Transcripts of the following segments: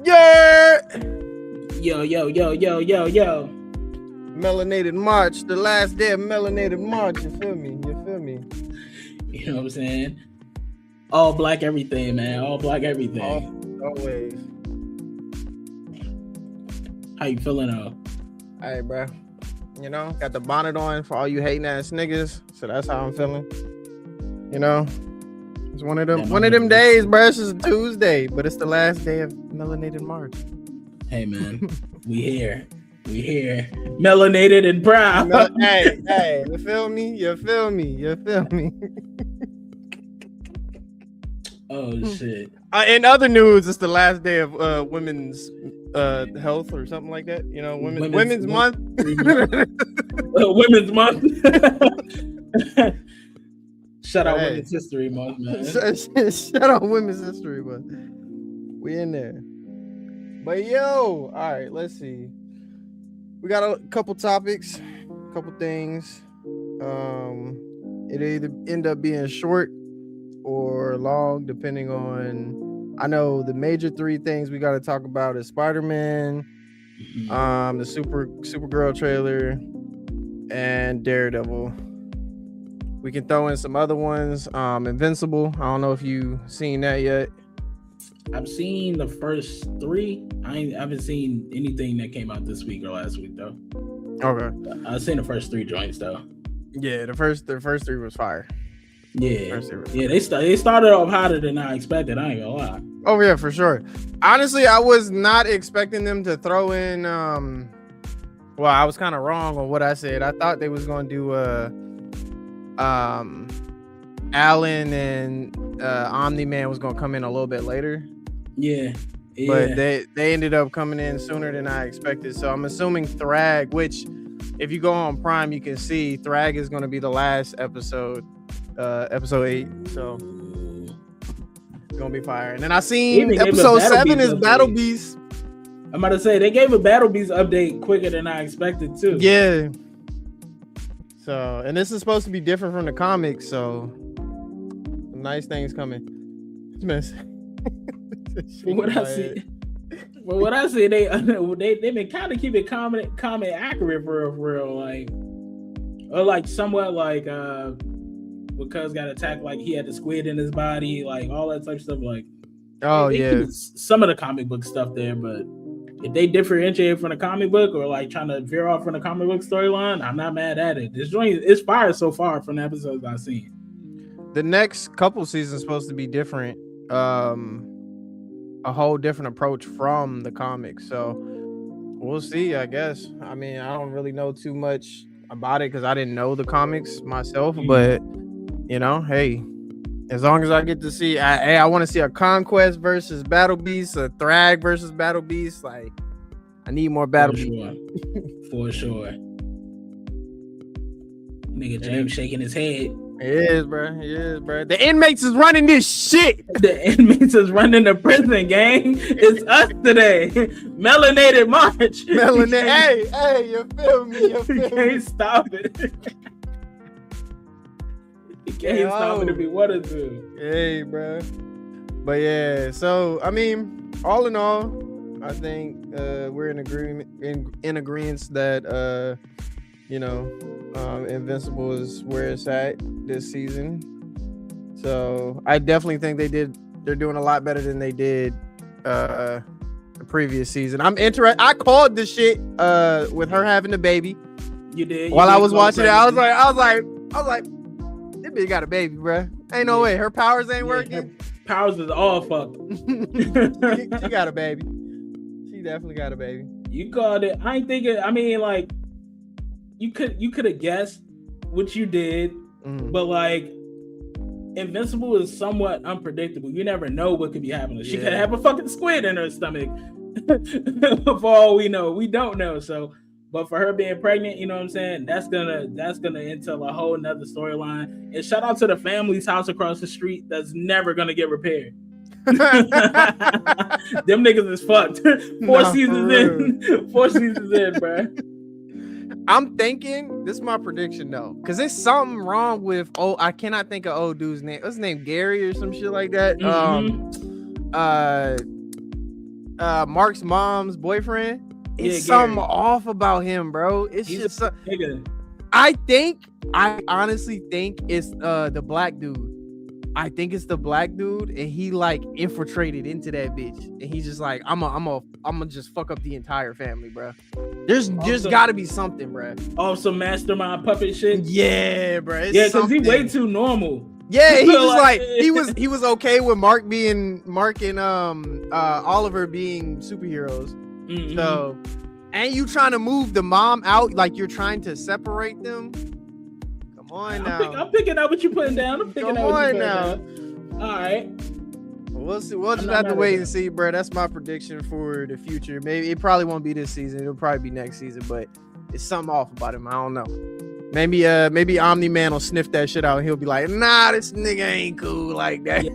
Yeah. Yo. Melanated March, the last day of Melanated March. You feel me? You know what I'm saying? All black everything, man. All black everything. Always. How you feeling, though? All right, bro. You know, got the bonnet on for all you hating ass niggas. So that's how I'm feeling. You know, it's one of them days, bro. It's just a Tuesday, but it's the last day of Melanated March. Hey, man, we here. Melanated and proud. Hey, you feel me? Oh, shit. In other news, it's the last day of women's health or something like that. You know, women's month. Women's month. Shout out Women's History Month, man. Shout out Women's History Month. We in there. But yo, all right, let's see. We got a couple topics, a couple things. It either end up being short or long, depending on. I know the major three things we got to talk about is Spider-Man, the Supergirl trailer, and Daredevil. We can throw in some other ones. Invincible. I don't know if you seen that yet. I've seen the first three. I haven't seen anything that came out this week or last week though. Okay. I've seen the first three joints though. Yeah, the first three was fire. Yeah, they started off hotter than I expected. I ain't gonna lie. Oh yeah, for sure. Honestly, I was not expecting them to throw in. Well, I was kind of wrong on what I said. I thought they was gonna do Alan and Omni-Man was gonna come in a little bit later. Yeah. But they ended up coming in sooner than I expected. So I'm assuming Thrag, which if you go on Prime, you can see Thrag is going to be the last episode, episode 8. So it's going to be fire. And then I seen episode 7 is Battle Beast. I'm about to say they gave a Battle Beast update quicker than I expected too. Yeah. So, and this is supposed to be different from the comics. So some nice things coming. What I see, they've been kind of keeping comment accurate for real, like, or like somewhat like because got attacked, like he had the squid in his body, like all that type of stuff. Like, they some of the comic book stuff there, but if they differentiate from the comic book or like trying to veer off from the comic book storyline, I'm not mad at it. This joint is fire so far from the episodes I've seen. The next couple seasons supposed to be different. A whole different approach from the comics, so we'll see. I guess. I mean, I don't really know too much about it because I didn't know the comics myself. But you know, hey, as long as I get to see, I want to see a Conquest versus Battle Beast, a Thrag versus Battle Beast. Like, I need more Battle Beast. For sure. Nigga James shaking his head. He is, bro. The inmates is running this shit. The inmates is running the prison, gang. It's us today. Melanated March. Hey, you feel me? You can't stop it. You can't stop it if you wanted to. Hey, bro. But yeah, so I mean, all in all, I think we're in agreement that you know, Invincible is where it's at this season. So I definitely think they're doing a lot better than they did the previous season. I'm interested. I called this shit with her having the baby. You did. While I was watching it, I was like, this bitch got a baby, bro. Ain't no way. Her powers ain't working. Her powers is all fucked. She got a baby. She definitely got a baby. You called it. I ain't thinking. I mean, like, you could have guessed what you did, but like Invincible is somewhat unpredictable. You never know what could be happening. She could have a fucking squid in her stomach. For all we know, we don't know. So, but for her being pregnant, you know what I'm saying? That's gonna entail a whole nother storyline. And shout out to the family's house across the street that's never gonna get repaired. Them niggas is fucked. Four seasons in, bro. I'm thinking this is my prediction though, because there's something wrong with I cannot think of old dude's name. What's his name? Gary or some shit like that. Mark's mom's boyfriend. It's Yeah, something Gary. off about him, bro. It's He's just a nigga. I honestly think it's the black dude. I think it's the black dude, and he like infiltrated into that bitch, and he's just like, I'm gonna just fuck up the entire family, bro. There's got to be something, bro. Oh, some mastermind puppet shit. Yeah, bro. Yeah, because he way too normal. Yeah, he just like he was okay with Mark and Oliver being superheroes. Mm-hmm. So, and you trying to move the mom out, like you're trying to separate them. Come on now. I'm picking up what you're putting down. I'm picking up what you're putting down. All right. We'll see. We'll just have to wait and see, bro. That's my prediction for the future. Maybe it probably won't be this season. It'll probably be next season, but it's something off about him. I don't know. Maybe Omni-Man will sniff that shit out and he'll be like, nah, this nigga ain't cool like that. Yeah,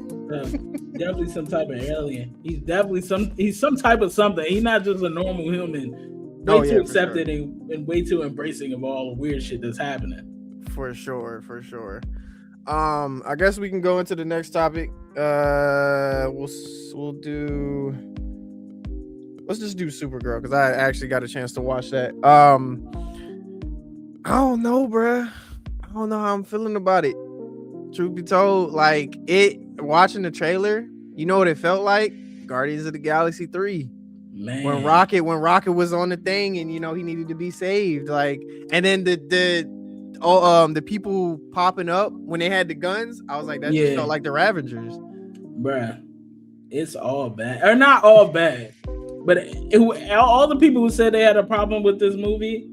definitely some type of alien. He's some type of something. He's not just a normal human. Way too accepted and way too embracing of all the weird shit that's happening. For sure. I guess we can go into the next topic. Let's just do Supergirl because I actually got a chance to watch that. I don't know, bruh. I don't know how I'm feeling about it. Truth be told, like watching the trailer, you know what it felt like? Guardians of the Galaxy 3. Man. When Rocket was on the thing and you know he needed to be saved, like, and then the people popping up when they had the guns, I was like, that just felt like the Ravengers. Bruh, it's all bad. Or not all bad, but all the people who said they had a problem with this movie,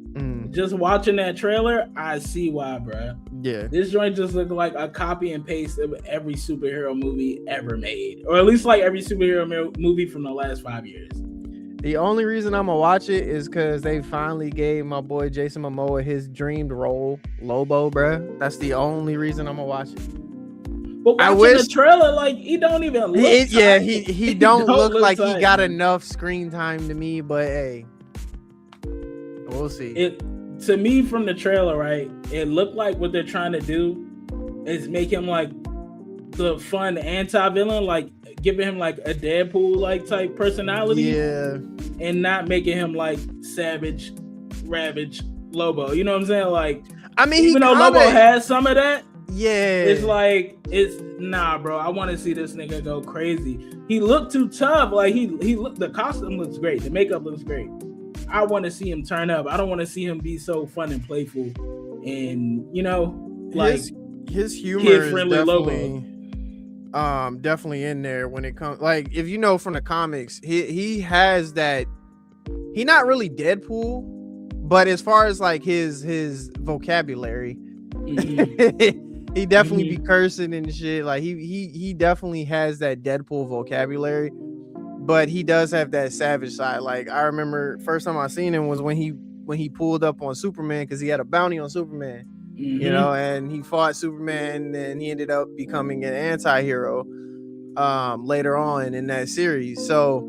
just watching that trailer, I see why, bruh. Yeah. This joint just looked like a copy and paste of every superhero movie ever made. Or at least like every superhero movie from the last 5 years. The only reason I'm gonna watch it is because they finally gave my boy Jason Momoa his dreamed role, Lobo, bruh. That's the only reason I'm gonna watch it. But watching the trailer, like, he don't even look he don't look like he got enough screen time to me, but hey, we'll see. To me, from the trailer, right, it looked like what they're trying to do is make him like the fun anti-villain, like giving him like a Deadpool like type personality, and not making him like savage, ravage Lobo. You know what I'm saying? Like, I mean, even though Lobo has some of that, it's like nah, bro. I want to see this nigga go crazy. He looked too tough. Like he looked. The costume looks great. The makeup looks great. I want to see him turn up. I don't want to see him be so fun and playful, and you know, like his humor is definitely definitely in there when it comes. Like, if you know from the comics, he has that. He's not really Deadpool, but as far as like his vocabulary, he definitely be cursing and shit. Like he definitely has that Deadpool vocabulary. But he does have that savage side. Like, I remember first time I seen him was when he pulled up on Superman because he had a bounty on Superman, you know, and he fought Superman and he ended up becoming an anti-hero later on in that series. So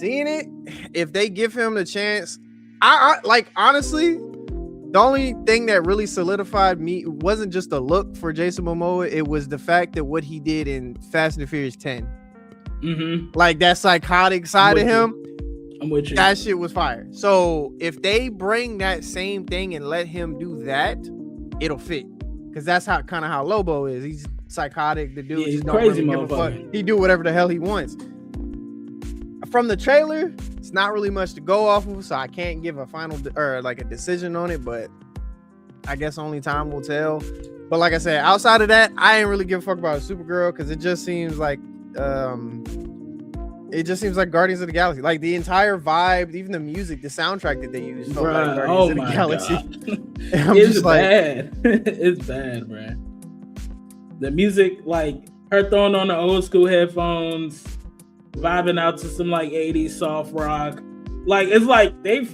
seeing it, if they give him the chance, I like, honestly, the only thing that really solidified me wasn't just the look for Jason Momoa, it was the fact that what he did in Fast and the Furious 10. Like that psychotic side of him, I'm with you. That shit was fire. So if they bring that same thing and let him do that, it'll fit. Because that's how Lobo is. He's psychotic. The dude just don't crazy really give a fuck. He do whatever the hell he wants. From the trailer, it's not really much to go off of, so I can't give a final or like a decision on it. But I guess only time will tell. But like I said, outside of that, I ain't really give a fuck about Supergirl because it just seems like. It just seems like Guardians of the Galaxy. Like the entire vibe, even the music, the soundtrack that they use felt like Guardians of the Galaxy. It's bad. It's bad, bro. The music, like her throwing on the old school headphones, vibing out to some like 80s soft rock. Like, it's like they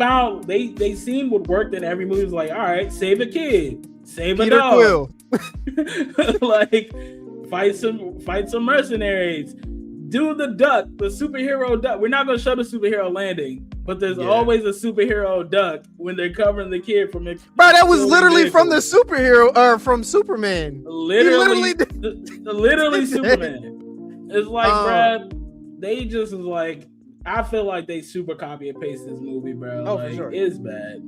seen what worked in every movie. It was like, all right, save a kid, save a dog. Like, fight some mercenaries. Do the duck, the superhero duck. We're not gonna show the superhero landing, but there's always a superhero duck when they're covering the kid from it. Bro, that was literally from the superhero or from Superman. Literally Superman. It's like, bro, they just was like, I feel like they super copy and paste this movie, bro. Oh, like, for sure. It's bad.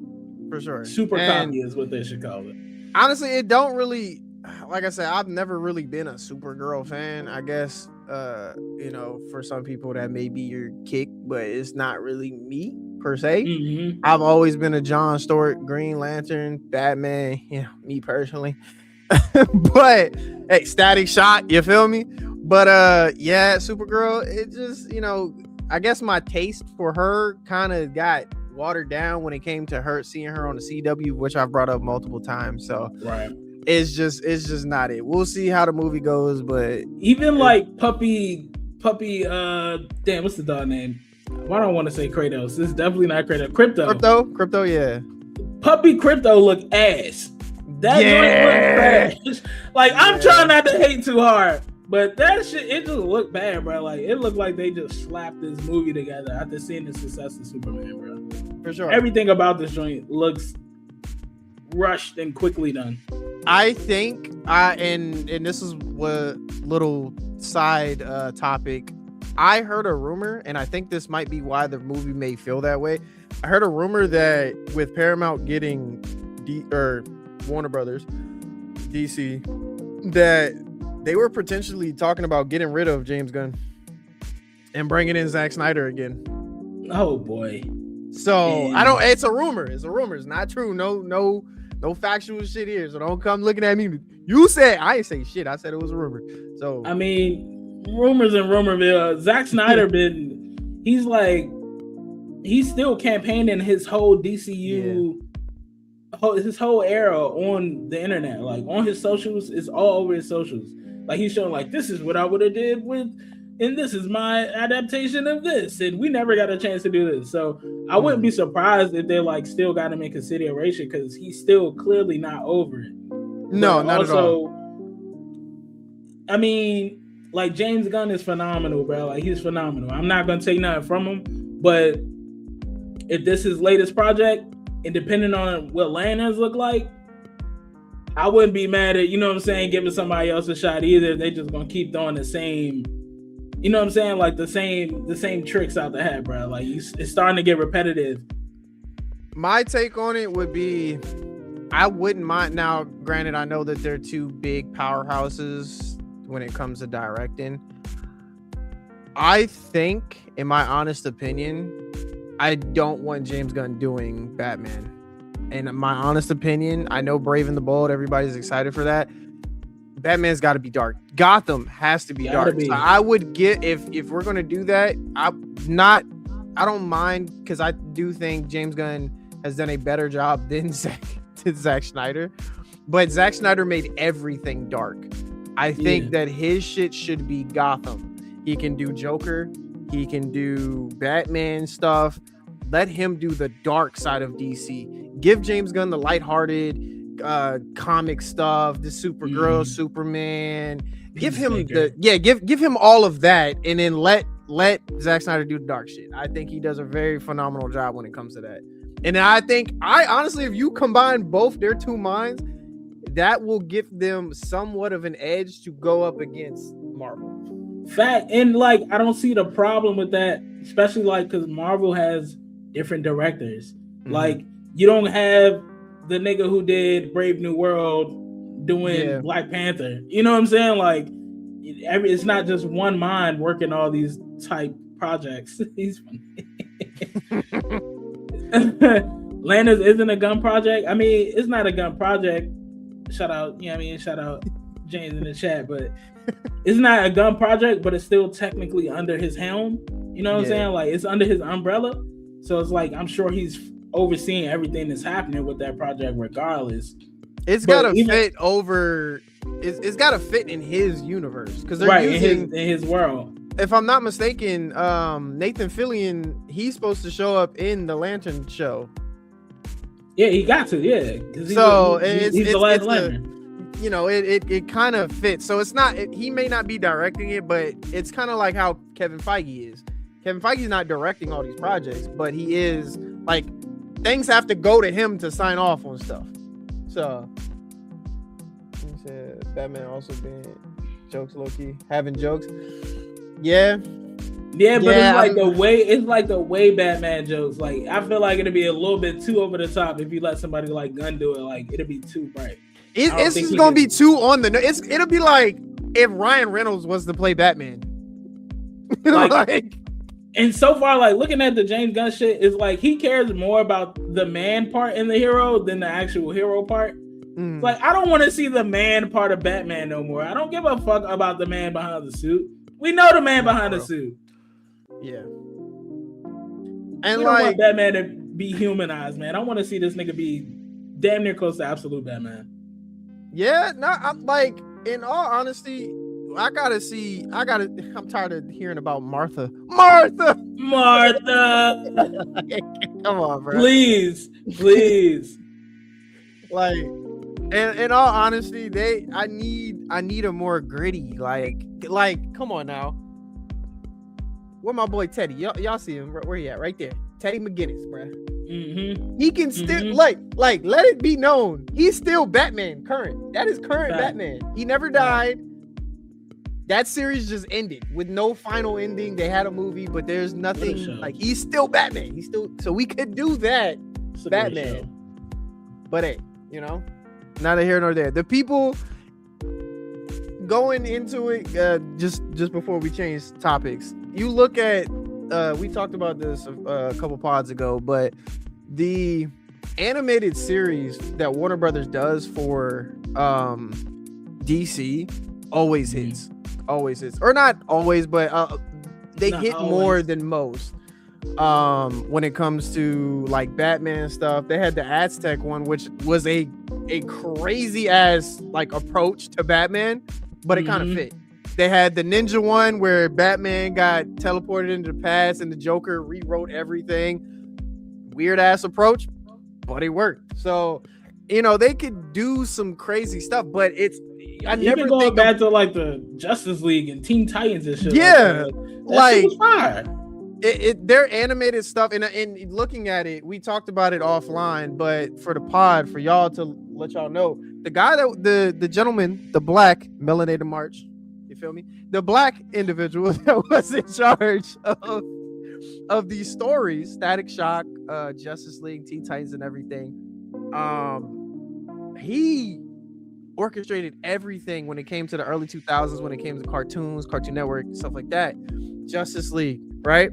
For sure. Super copy is what they should call it. Honestly, it don't really, like I said, I've never really been a Supergirl fan. I guess, you know, for some people that may be your kick, but it's not really me per se. Mm-hmm. I've always been a John Stewart, Green Lantern, Batman, you know, me personally. But hey, Static Shock, you feel me? But yeah, Supergirl, it just, you know, I guess my taste for her kind of got watered down when it came to seeing her on the CW, which I've brought up multiple times. So right, it's just not it. We'll see how the movie goes, but even like puppy, damn, what's the dog name? Why don't I want to say Kratos? It's definitely not Kratos. Crypto, yeah. Puppy Crypto look ass. That look trash. Like, I'm trying not to hate too hard, but that shit, it just looked bad, bro. Like, it looked like they just slapped this movie together after seeing the success of Superman, bro. For sure. Everything about this joint looks rushed and quickly done. I think, and this is what little side topic. I heard a rumor, and I think this might be why the movie may feel that way. I heard a rumor that with Paramount getting Warner Brothers, DC, that they were potentially talking about getting rid of James Gunn and bringing in Zack Snyder again. Oh boy. So it's a rumor. It's not true. No factual shit here. So don't come looking at me. You said, I ain't say shit. I said it was a rumor. So I mean, rumors in Rumorville. Zack Snyder he's still campaigning his whole DCU, his whole era on the internet, like on his socials. It's all over his socials. Like, he's showing like, this is what I would have did and this is my adaptation of this, and we never got a chance to do this. So I wouldn't be surprised if they like still got him in consideration, because he's still clearly not over it. No, not at all. I mean, like, James Gunn is phenomenal, bro. Like, he's phenomenal. I'm not gonna take nothing from him, but if this is his latest project, and depending on what lanterns look like, I wouldn't be mad at, you know what I'm saying, giving somebody else a shot either. They just gonna keep throwing the same, you know what I'm saying, like the same tricks out the hat, bro. Like, it's starting to get repetitive. My take on it would be, I wouldn't mind. Now, granted, I know that they're two big powerhouses when it comes to directing. I think, in my honest opinion, I don't want James Gunn doing Batman. And my honest opinion, I know Brave and the Bold, everybody's excited for that. Batman's got to be dark. Gotham has to be dark. So I would get, if we're going to do that, I don't mind, because I do think James Gunn has done a better job than Zack Snyder. But Zack Snyder made everything dark. I think that his shit should be Gotham. He can do Joker. He can do Batman stuff. Let him do the dark side of DC. Give James Gunn the lighthearted comic stuff, the Supergirl, Superman. Give him give him all of that, and then let Zack Snyder do the dark shit. I think he does a very phenomenal job when it comes to that. And I honestly, if you combine both their two minds, that will give them somewhat of an edge to go up against Marvel. Fact, and like, I don't see the problem with that, especially like because Marvel has different directors. Like, you don't have the nigga who did Brave New World doing Black Panther. You know what I'm saying? Like, it's not just one mind working all these type projects. He's funny. Lanterns isn't a gun project. I mean, it's not a gun project. Shout out, shout out James in the chat, but it's not a gun project, but it's still technically under his helm. You know what I'm saying? Like, it's under his umbrella. So it's like, I'm sure he's overseeing everything that's happening with that project regardless. It's got to fit over. It's got to fit in his universe, because they're using in his world. If I'm not mistaken, Nathan Fillion, he's supposed to show up in the Lantern show. Yeah, he got to. Yeah, he's the last Lantern. You know, it kind of fits. So it's not. He may not be directing it, but it's kind of like how Kevin Feige is. Kevin Feige's not directing all these projects, but he is, like, things have to go to him to sign off on stuff. So, he said Batman also being jokes, low-key, having jokes. Yeah, Yeah, but it's like the way Batman jokes. Like, I feel like it'd be a little bit too over the top if you let somebody like Gunn do it. Like, it'd be too bright. It's just gonna be too on the. It'll be like if Ryan Reynolds was to play Batman. Like, and so far, like looking at the James Gunn shit, is like he cares more about the man part in the hero than the actual hero part. Like, I don't want to see the man part of Batman no more. I don't give a fuck about the man behind the suit. We know the man behind the suit. Yeah. And we don't want Batman to be humanized, man. I want to see this nigga be damn near close to absolute Batman. Yeah, no, I'm like, in all honesty, I'm tired of hearing about Martha. Come on, bro. Please. Like, in all honesty, I need a more gritty, like, come on now. Where my boy Teddy? Y'all see him? Where he at? Right there. Teddy McGinnis, bro. Mm-hmm. He can still like let it be known he's still Batman current. That is current Batman. He never died. That series just ended with no final ending. They had a movie, but there's nothing. Like, he's still Batman. He's still, so we could do that Batman. But hey, you know, neither here nor there. The people going into it, just before we change topics, you look at we talked about this a couple pods ago, but the animated series that Warner Brothers does for DC always hits. Or not always, but they hit more than most when it comes to like Batman stuff. They had the Aztec one, which was a crazy ass like approach to Batman, but it kind of fit. They had the ninja one where Batman got teleported into the past and the Joker rewrote everything. Weird ass approach, but it worked. So, you know, they could do some crazy stuff, but never going back to like the Justice League and Teen Titans and shit. Yeah, like fire. Their animated stuff, and looking at it, we talked about it offline, but for the pod, for y'all to let y'all know, the guy the gentleman, the black melanated March, you feel me? The black individual that was in charge of these stories, Static Shock, Justice League, Teen Titans, and everything. He orchestrated everything when it came to the early 2000s, when it came to cartoons, Cartoon Network, stuff like that. Justice League, right?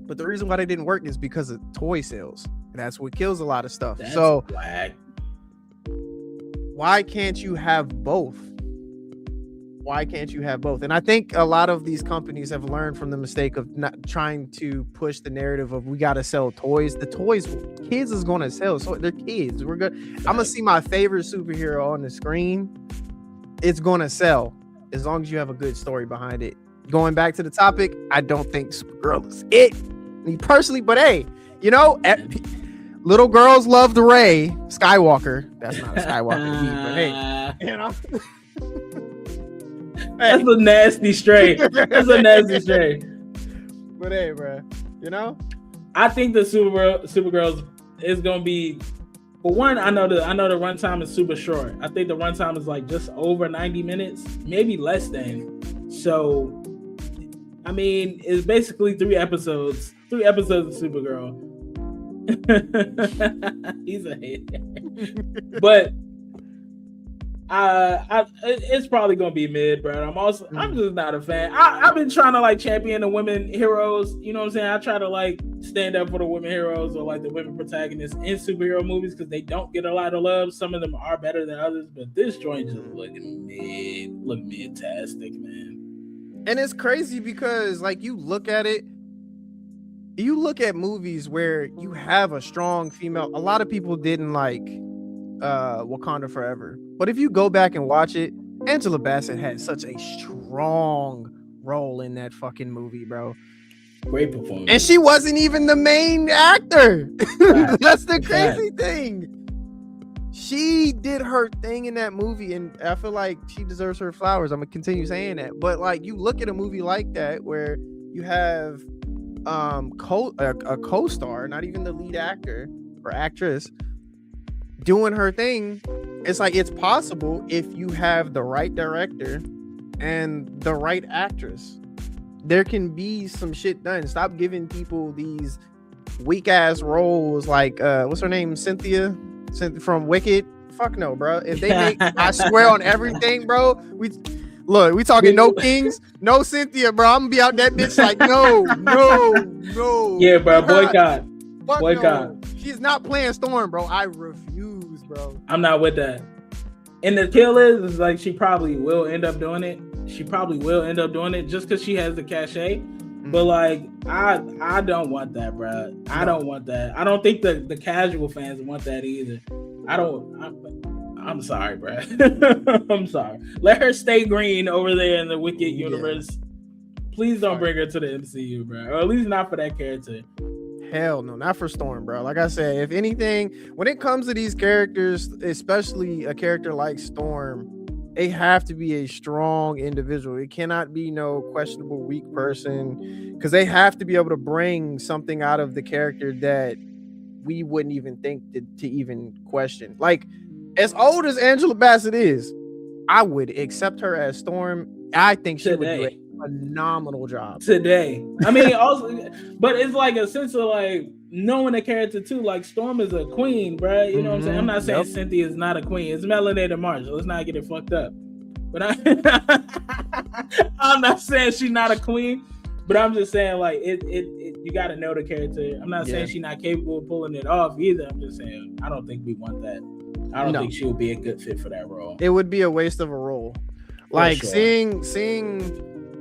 But the reason why they didn't work is because of toy sales. And that's what kills a lot of stuff. That's so black. Why can't you have both? Why can't you have both? And I think a lot of these companies have learned from the mistake of not trying to push the narrative of we got to sell toys. The toys, kids is going to sell. So they're kids. We're good. I'm going to see my favorite superhero on the screen. It's going to sell as long as you have a good story behind it. Going back to the topic, I don't think Supergirl is it. Me personally, but hey, you know, little girls love the Rey Skywalker. That's not a Skywalker to me, but hey, you know. That's a nasty stray. That's a nasty stray. But hey, bro, you know, I think the Supergirl is gonna be. For one, I know the runtime is super short. I think the runtime is like just over 90 minutes, maybe less than. So, I mean, it's basically 3 episodes. 3 episodes of Supergirl. He's a hater, but. It's probably gonna be mid, bro. I'm just not a fan. I've been trying to like champion the women heroes. You know what I'm saying? I try to like stand up for the women heroes or like the women protagonists in superhero movies because they don't get a lot of love. Some of them are better than others, but this joint just look mid-tastic, man. And it's crazy because like you look at movies where you have a strong female. A lot of people didn't like Wakanda Forever, but if you go back and watch it, Angela Bassett had such a strong role in that fucking movie, bro. Great performance, and she wasn't even the main actor. That's the crazy thing. She did her thing in that movie, and I feel like she deserves her flowers. I'm gonna continue saying that, but like you look at a movie like that where you have a co-star, not even the lead actor or actress, doing her thing. It's like it's possible if you have the right director and the right actress there can be some shit done. Stop giving people these weak ass roles like what's her name, Cynthia from Wicked. Fuck no, bro. If they make I swear on everything, bro, we talking no Kings, no Cynthia, bro. I'm gonna be out that bitch like no. Yeah, bro, boycott. Fuck no. She's not playing Storm, bro. I refuse, bro. I'm not with that. And the kill is like she probably will end up doing it. She probably will end up doing it just because she has the cachet. But like, I don't want that, bro. I don't want that. I don't think the casual fans want that either. I'm sorry, bro. I'm sorry. Let her stay green over there in the Wicked universe. Please don't bring her to the MCU, bro. Or at least not for that character. Hell no, not for Storm, bro. Like I said, if anything, when it comes to these characters, especially a character like Storm, they have to be a strong individual. It cannot be no questionable weak person, because they have to be able to bring something out of the character that we wouldn't even think to even question. Like, as old as Angela Bassett is, I would accept her as Storm. I think she would do a phenomenal job today. I mean, also, but it's like a sense of like knowing the character too. Like, Storm is a queen, bro. You know what I'm saying? I'm not saying Cynthia is not a queen. It's melanated March. So let's not get it fucked up. But I'm not saying she's not a queen. But I'm just saying, like, you got to know the character. I'm not saying she's not capable of pulling it off either. I'm just saying I don't think we want that. I don't think she would be a good fit for that role. It would be a waste of a role. Like, seeing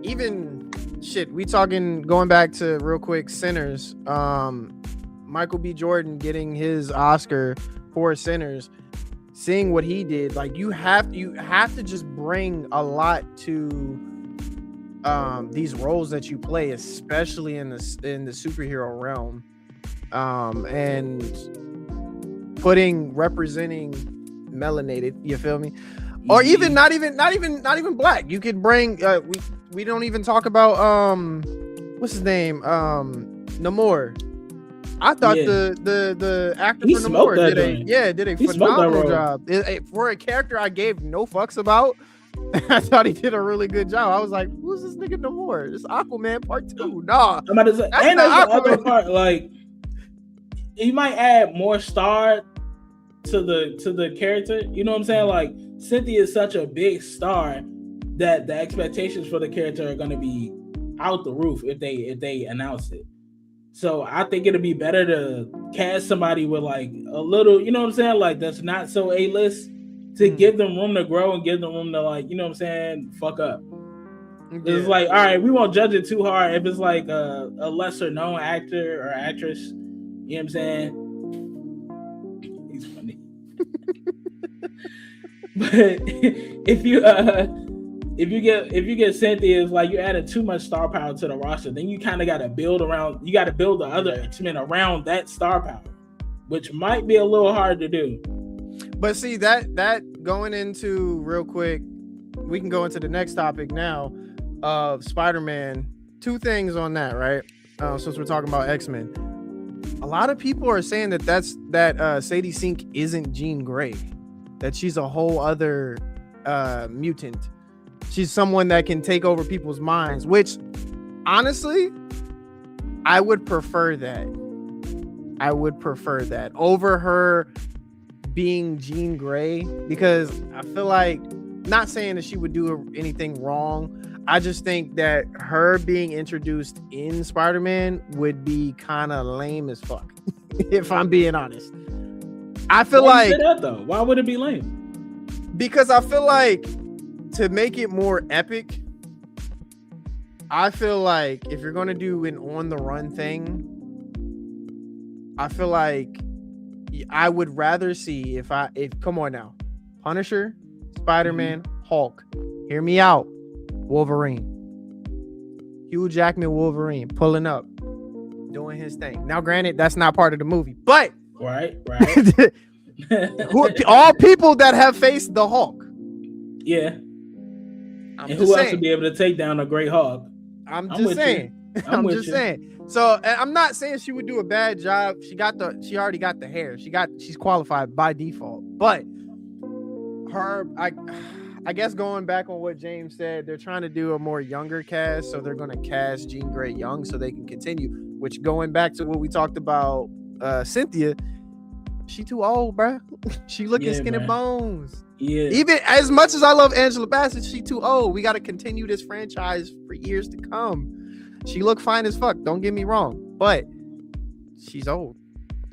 even shit, we talking going back to real quick Sinners, Michael B. Jordan getting his Oscar for Sinners, seeing what he did, like, you have to just bring a lot to these roles that you play, especially in the superhero realm, and representing melanated, you feel me? Or even not even black. You could bring we don't even talk about what's his name, Namor. I thought the actor for Namor did a phenomenal job. For a character I gave no fucks about, I thought he did a really good job. I was like, who's this nigga Namor? This Aquaman Part 2. Nah. I'm about to say, and that's the other part, like, you might add more star to the character. You know what I'm saying? Like, Cynthia is such a big star that the expectations for the character are going to be out the roof if they announce it. So I think it'd be better to cast somebody with like a little, you know what I'm saying, like that's not so A-list, to give them room to grow and give them room to, like, you know what I'm saying, fuck up. It's like, all right, we won't judge it too hard if it's like a lesser known actor or actress. You know what I'm saying? He's funny. But if you get Cynthia, it's like you added too much star power to the roster. Then you kind of got to build the other X-Men around that star power, which might be a little hard to do. But see, that going into real quick, we can go into the next topic now of Spider-Man. Two things on that, right? Since we're talking about X-Men, a lot of people are saying that Sadie Sink isn't Jean Grey, that she's a whole other mutant. She's someone that can take over people's minds, which honestly, I would prefer that. I would prefer that over her being Jean Grey, because I feel like, not saying that she would do anything wrong, I just think that her being introduced in Spider-Man would be kind of lame as fuck, if I'm being honest. I feel like, though, why would it be lame? Because I feel like, to make it more epic, I feel like if you're going to do an on the run thing, I feel like I would rather see if come on now, Punisher, Spider-Man, Hulk, hear me out, Wolverine, Hugh Jackman Wolverine pulling up, doing his thing. Now, granted, that's not part of the movie, but right. all people that have faced the Hulk. Yeah. And who else would be able to take down a great Hulk? I'm just saying. So, and I'm not saying she would do a bad job. She already got the hair. She's qualified by default. But I guess going back on what James said, they're trying to do a more younger cast, so they're going to cast Jean Grey young so they can continue. Which, going back to what we talked about, Cynthia, she too old, bruh. She looking skin and bones. Yeah. Even as much as I love Angela Bassett, she too old. We got to continue this franchise for years to come. She look fine as fuck. Don't get me wrong, but she's old,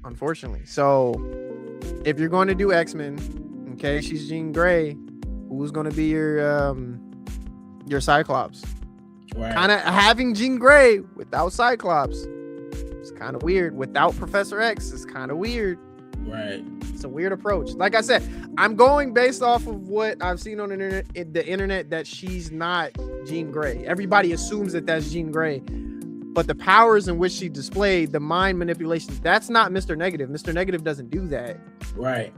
unfortunately. So if you're going to do X-Men, okay, she's Jean Grey. Who's going to be your Cyclops? Right. Kind of having Jean Grey without Cyclops. It's kind of weird. Without Professor X, it's kind of weird. Right. It's a weird approach. Like I said, I'm going based off of what I've seen on the internet that she's not Jean Grey. Everybody assumes that that's Jean Grey. But the powers in which she displayed, the mind manipulation, that's not Mr. Negative. Mr. Negative doesn't do that. Right.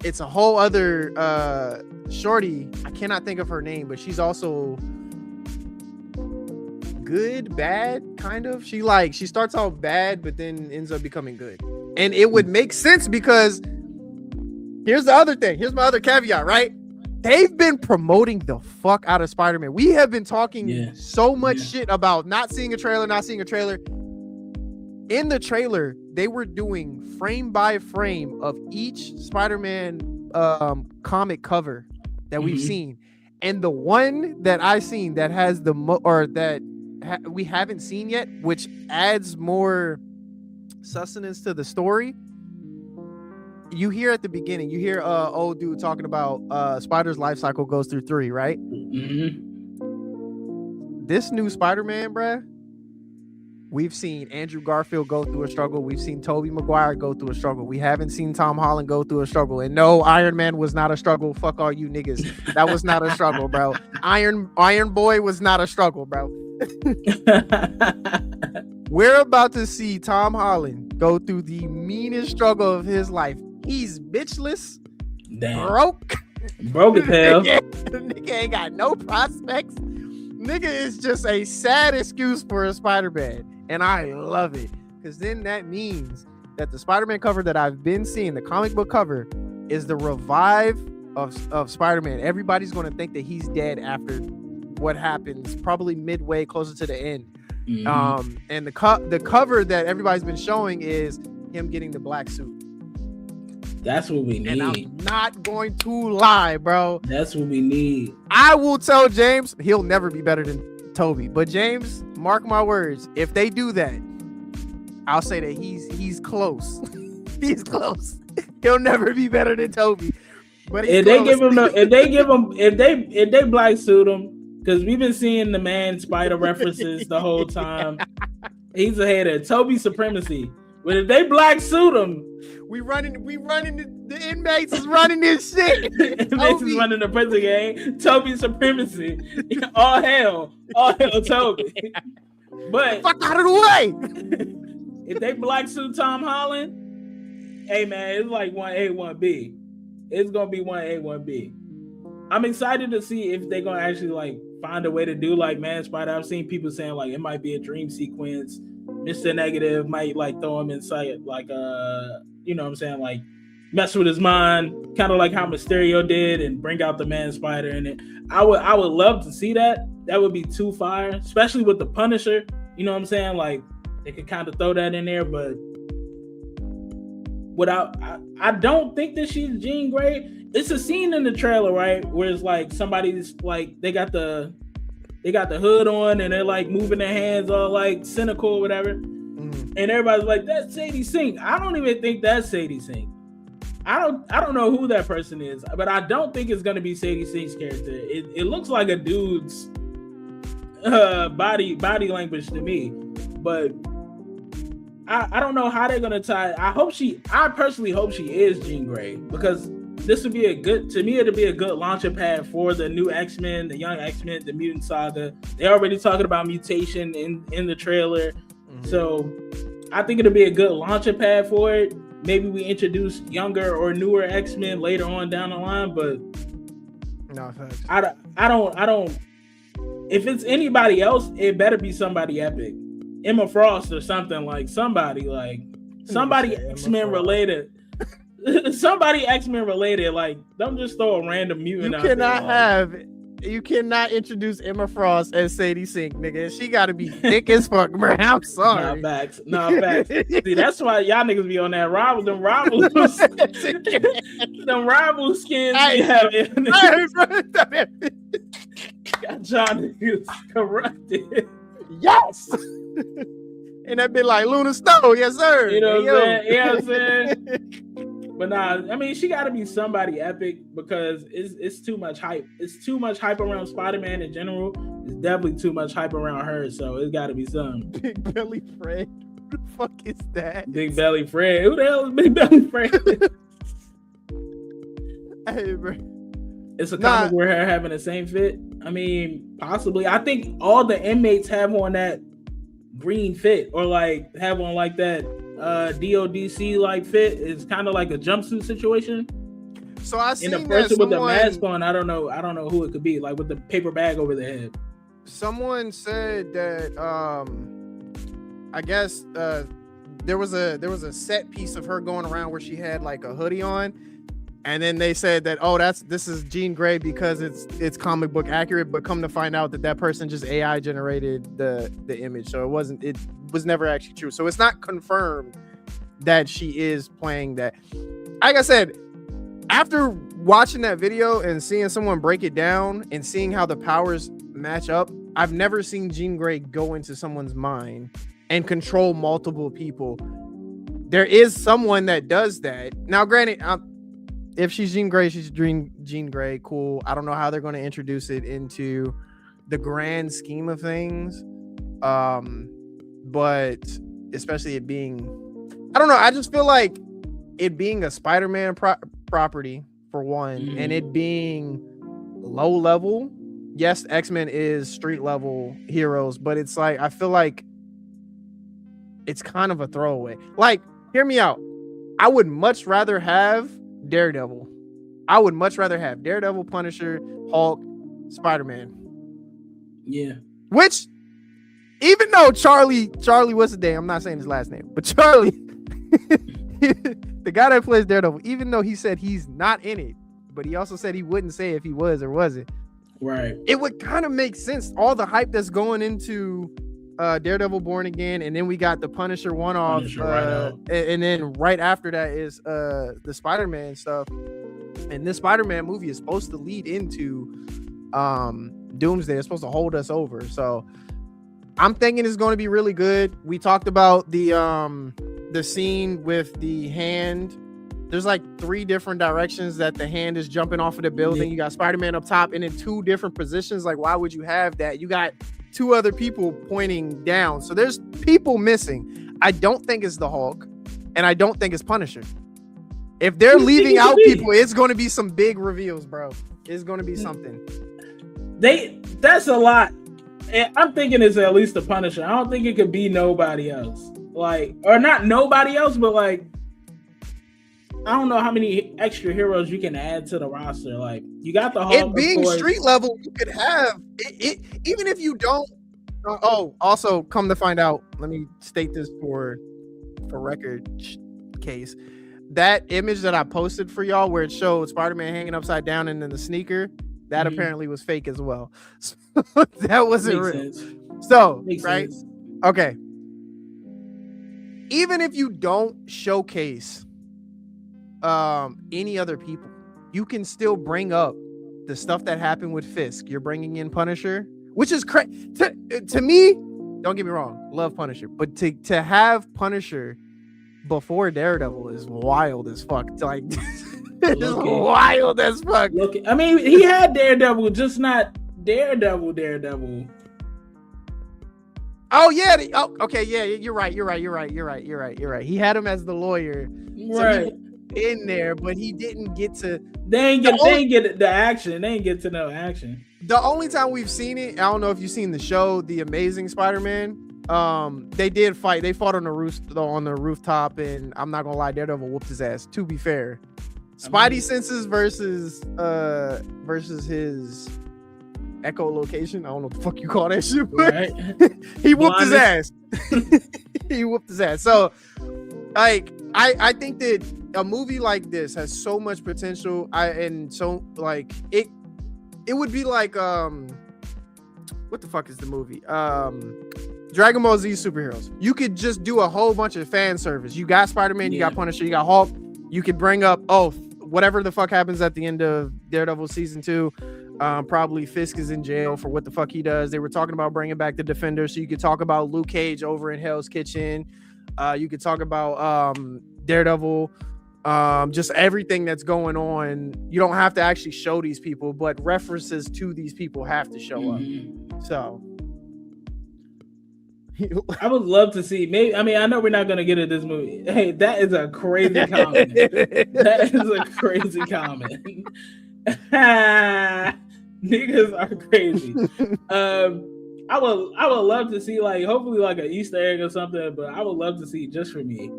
It's a whole other shorty. I cannot think of her name, but she's also good, bad, kind of. She starts out bad, but then ends up becoming good. And it would make sense because here's the other thing. Here's my other caveat, right? They've been promoting the fuck out of Spider-Man. We have been talking so much shit about not seeing a trailer. In the trailer, they were doing frame by frame of each Spider-Man comic cover that we've seen. And the one that I've seen that has we haven't seen yet, which adds more sustenance to the story. You hear at the beginning, you hear old dude talking about Spider's life cycle goes through 3, right? This new Spider-Man, bruh, we've seen Andrew Garfield go through a struggle. We've seen Tobey Maguire go through a struggle. We haven't seen Tom Holland go through a struggle. And no, Iron Man was not a struggle. Fuck all you niggas. That was not a struggle, bro. Iron Boy was not a struggle, bro. We're about to see Tom Holland go through the meanest struggle of his life. He's bitchless, broke as hell. Nigga ain't got no prospects. Nigga is just a sad excuse for a Spider-Man. And I love it. Because then that means that the Spider-Man cover that I've been seeing, the comic book cover, is the revive of Spider-Man. Everybody's going to think that he's dead after what happens, probably midway, closer to the end. And the cover that everybody's been showing is him getting the black suit. That's what we need. And I'm not going to lie, bro. That's what we need. I will tell James he'll never be better than Toby. But James, mark my words, if they do that, I'll say that he's close. He's close. He'll never be better than Toby. But if they black suit him, because we've been seeing the man Spider references the whole time. He's a hater. Toby supremacy. But if they black suit him, we running the inmates is running this shit. Inmates is running the prison game. Toby supremacy. All hell Toby. But fuck out of the way. If they black suit Tom Holland, hey man, it's like 1A, 1B. It's gonna be 1A, 1B. I'm excited to see if they're gonna actually like find a way to do like Man Spider. I've seen people saying like it might be a dream sequence. Mr. Negative might like throw him inside like you know what I'm saying, like mess with his mind, kind of like how Mysterio did and bring out the Man Spider in it. I would love to see that. That would be too fire, especially with the Punisher. You know what I'm saying? Like they could kind of throw that in there, but I don't think that she's Jean Grey. It's a scene in the trailer, right, where it's like somebody's like they got the hood on and they're like moving their hands all like cynical or whatever. And everybody's like, that's Sadie Sink. I don't even think that's Sadie Sink. I don't know who that person is, but I don't think it's gonna be Sadie Sink's character. It looks like a dude's body language to me, but I don't know how they're gonna tie. I personally hope she is Jean Grey, because this would be it'll be a good launching pad for the new X-Men, the young X-Men, the mutant saga. They're already talking about mutation in the trailer. So I think it'll be a good launching pad for it. Maybe we introduce younger or newer X-Men later on down the line, but no, I don't. If it's anybody else, it better be somebody epic, Emma Frost or something, like somebody X-Men related. somebody X-Men related. Like, don't just throw a random mutant out there. You cannot introduce Emma Frost as Sadie Sink, nigga. She got to be thick as fuck, bro. I'm sorry. Nah, facts. See, that's why y'all niggas be on that rival. Them rival skins be having. Got y'all niggas corrupted. Yes. And that be like Luna Stone, yes sir. You know what I'm saying? You know what I'm saying? But nah, I mean, she got to be somebody epic because it's too much hype. It's too much hype around Spider-Man in general. It's definitely too much hype around her, so it's got to be something. Big Belly Fred. Who the fuck is that? Big Belly Fred. Who the hell is Big Belly Fred? Hey, bro. It's a comic where her having the same fit. I mean, possibly. I think all the inmates have on that green fit or like have on like that DODC like fit. It's kind of like a jumpsuit situation. So I seen and the person with the mask on, I don't know who it could be, like with the paper bag over their head. Someone said that I guess there was a set piece of her going around where she had like a hoodie on, and then they said that this is Jean Grey because it's comic book accurate, but come to find out that person just AI generated the image, so it was never actually true. So it's not confirmed that she is playing that. Like I said, after watching that video and seeing someone break it down and seeing how the powers match up, I've never seen Jean Grey go into someone's mind and control multiple people. There is someone that does that. Now, granted, if she's Jean Grey, she's Jean Grey. Cool. I don't know how they're going to introduce it into the grand scheme of things. But especially it being, I don't know. I just feel like it being a Spider-Man property for one, and it being low level. Yes, X-Men is street level heroes, but it's like, I feel like it's kind of a throwaway. Like, hear me out. I would much rather have Daredevil. I would much rather have Daredevil, Punisher, Hulk, Spider-Man. Yeah. Which, even though Charlie, what's his name? I'm not saying his last name, but Charlie, the guy that plays Daredevil, even though he said he's not in it, but he also said he wouldn't say if he was or wasn't. Right. It would kind of make sense. All the hype that's going into Daredevil Born Again, and then we got the Punisher one-off, and then right after that is the Spider-Man stuff. And this Spider-Man movie is supposed to lead into Doomsday. It's supposed to hold us over. So I'm thinking it's going to be really good. We talked about the scene with the hand. There's like 3 different directions that the hand is jumping off of the building. You got Spider-Man up top and in 2 different positions. Like, why would you have that? You got 2 other people pointing down. So there's people missing. I don't think it's the Hulk, and I don't think it's Punisher. If they're leaving out people, it's going to be some big reveals, bro. It's going to be something. That's a lot. And I'm thinking it's at least the Punisher. I don't think it could be nobody else. Like, or not nobody else, but like, I don't know how many extra heroes you can add to the roster. Like, you got the Hulk. It being street level, you could have it even if you don't. Also, come to find out, let me state this for record case. That image that I posted for y'all, where it showed Spider-Man hanging upside down and then the sneaker, that apparently was fake as well. So that wasn't real. So, right? Sense. Okay. Even if you don't showcase any other people, you can still bring up the stuff that happened with Fisk. You're bringing in Punisher, which is crazy to me. Don't get me wrong, love Punisher, but to have Punisher before Daredevil is wild as fuck. Like, it's wild as fuck. I mean, he had Daredevil, just not Daredevil. Oh yeah. Okay. Yeah, you're right. He had him as the lawyer, right? So in there, but he didn't get to. They ain't get the action. They ain't get to no action. The only time we've seen it, I don't know if you've seen the show, The Amazing Spider-Man. They did fight. They fought on the rooftop, and I'm not gonna lie, Daredevil whooped his ass. To be fair, Spidey senses versus his echolocation. I don't know what the fuck you call that shit, but right. He whooped his ass. He whooped his ass. So, like, I think that a movie like this has so much potential. It would be like what the fuck is the movie? Dragon Ball Z superheroes. You could just do a whole bunch of fan service. You got Spider-Man, you got Punisher, you got Hulk. You could bring up whatever the fuck happens at the end of Daredevil season 2. Probably Fisk is in jail for what the fuck he does. They were talking about bringing back the Defender, so you could talk about Luke Cage over in Hell's Kitchen. You could talk about Daredevil. Just everything that's going on. You don't have to actually show these people, but references to these people have to show up. So I would love to see. Maybe I know we're not gonna get at this movie. Hey, that is a crazy comment. That is a crazy comment. Niggas are crazy. I would love to see, like, hopefully like an Easter egg or something, but I would love to see, just for me,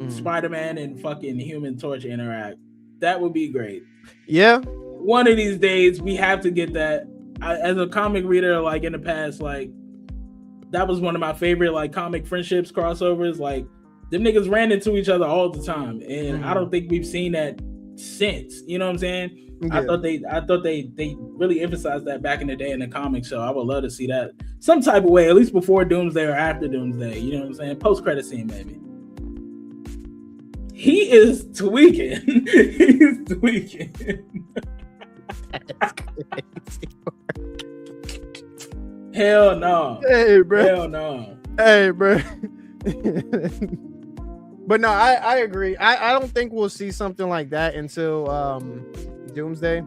Spider-Man and fucking Human Torch interact. That would be great. Yeah. One of these days we have to get that. As a comic reader, like in the past, like that was one of my favorite like comic friendships crossovers. Like them niggas ran into each other all the time, and I don't think we've seen that since. You know what I'm saying? Yeah. I thought they really emphasized that back in the day in the comics. So I would love to see that some type of way, at least before Doomsday or after Doomsday. You know what I'm saying? Post-credit scene, maybe. He is tweaking. He's tweaking. That's crazy. Hell no. Hey, bro. Hell no. Hey, bro. But no, I agree. I don't think we'll see something like that until Doomsday.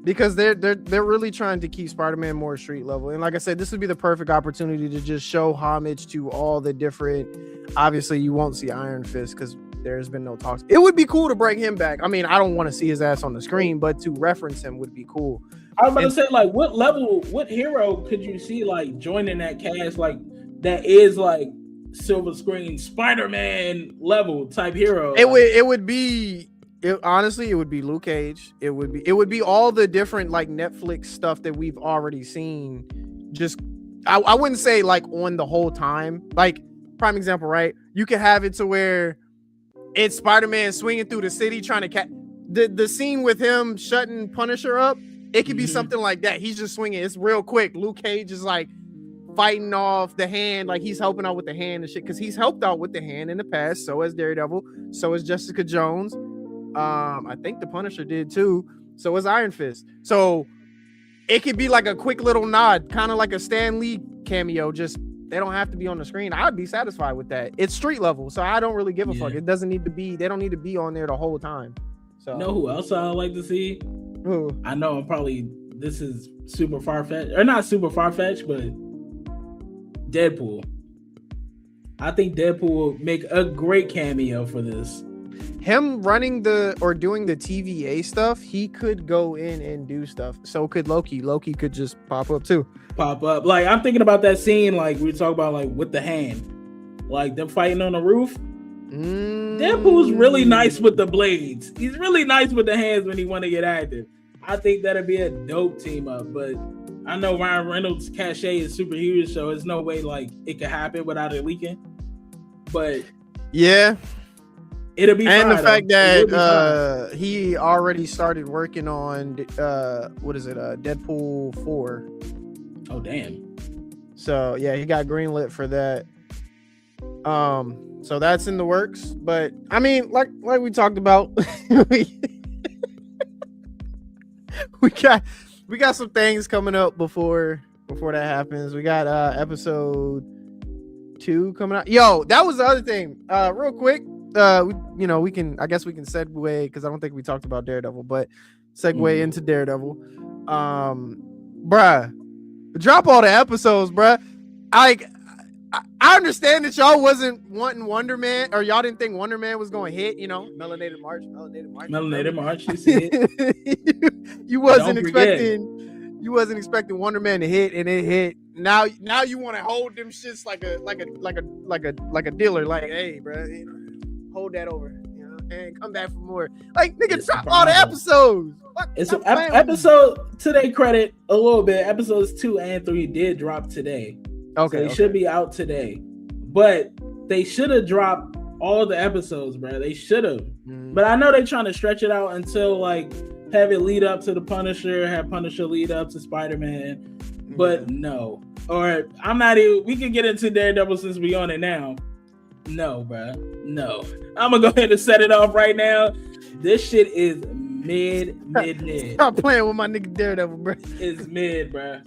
Because they're really trying to keep Spider-Man more street level. And like I said, this would be the perfect opportunity to just show homage to all the different. Obviously, you won't see Iron Fist because there's been no talks. It would be cool to bring him back. I mean, I don't want to see his ass on the screen, but to reference him would be cool. I was about to say, like, what hero could you see like joining that cast, like that is like silver screen Spider-Man level type hero? It would be Luke Cage. It would be all the different like Netflix stuff that we've already seen. Just I wouldn't say like on the whole time. Like prime example, right? You could have it to where it's Spider-Man swinging through the city trying to catch the scene with him shutting Punisher up. It could be something like that. He's just swinging. It's real quick. Luke Cage is like fighting off the hand, like he's helping out with the hand and shit, because he's helped out with the hand in the past. So has Daredevil. So has Jessica Jones. I think the Punisher did too. So has Iron Fist. So it could be like a quick little nod, kind of like a Stan Lee cameo. Just they don't have to be on the screen. I'd be satisfied with that. It's street level, so I don't really give a fuck. It doesn't need to be. They don't need to be on there the whole time. So you know who else I like to see? Who? I know this is super far-fetched, or not super far-fetched, but Deadpool. I think Deadpool will make a great cameo for this. Him running doing the TVA stuff, he could go in and do stuff. So could Loki. Loki could just pop up too. Like I'm thinking about that scene, like we talk about, like with the hand, like them fighting on the roof. Deadpool's really nice with the blades. He's really nice with the hands when he want to get active. I think that'd be a dope team up, but I know Ryan Reynolds' cachet is super huge, so there's no way like it could happen without it leaking. But yeah, it'll be. And the fact that he already started working on Deadpool 4. Oh damn! So yeah, he got greenlit for that. So that's in the works. But I mean, like we talked about, we got some things coming up before that happens. We got episode 2 coming out. Yo, that was the other thing. Real quick, we can segue, because I don't think we talked about Daredevil, but segue into Daredevil. Bruh, drop all the episodes, bruh. I understand that y'all wasn't wanting Wonder Man, or y'all didn't think Wonder Man was going to hit, Melanated March. You see it. You wasn't expecting Wonder Man to hit, and it hit. Now you want to hold them shits like a dealer, like, hey, bro, hold that over, and come back for more. Like, nigga, drop all the episodes. It's an episode, to their credit, a little bit. Episodes 2 and 3 did drop today. Okay, so they should be out today, but they should have dropped all the episodes, bro. They should have. But I know they're trying to stretch it out until like have it lead up to the Punisher, have Punisher lead up to Spider-Man. But no. Or I'm not even, we can get into Daredevil since we on it now. No, bro. No. I'm gonna go ahead and set it off right now. This shit is mid. Stop playing with my nigga Daredevil, bro. It's mid, bro.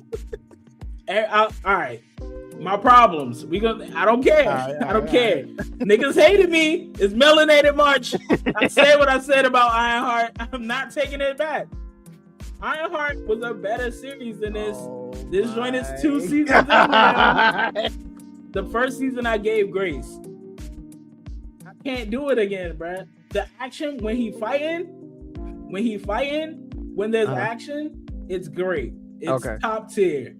All right. My problems. I don't care. I don't care. Niggas hated me. It's Melanated March. I said what I said about Ironheart. I'm not taking it back. Ironheart was a better series than this. This joint is 2 seasons in now. The first season I gave grace. I can't do it again, bruh. The action when there's action, it's great. It's top tier.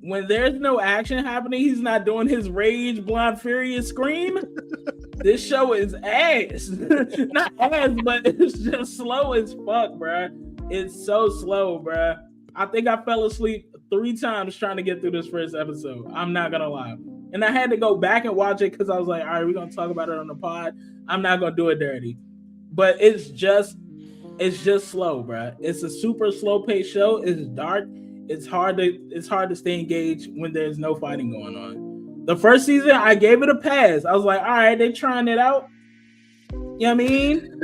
When there's no action happening, he's not doing his rage, blind, furious scream. This show is ass. Not ass, but it's just slow as fuck, bruh. It's so slow, bruh. I think I fell asleep 3 times trying to get through this first episode. I'm not gonna lie. And I had to go back and watch it because I was like, all right, we're gonna talk about it on the pod. I'm not gonna do it dirty. But it's just slow, bruh. It's a super slow paced show. It's dark. It's hard to stay engaged when there's no fighting going on. The first season, I gave it a pass. I was like, all right, they trying it out. You know what I mean?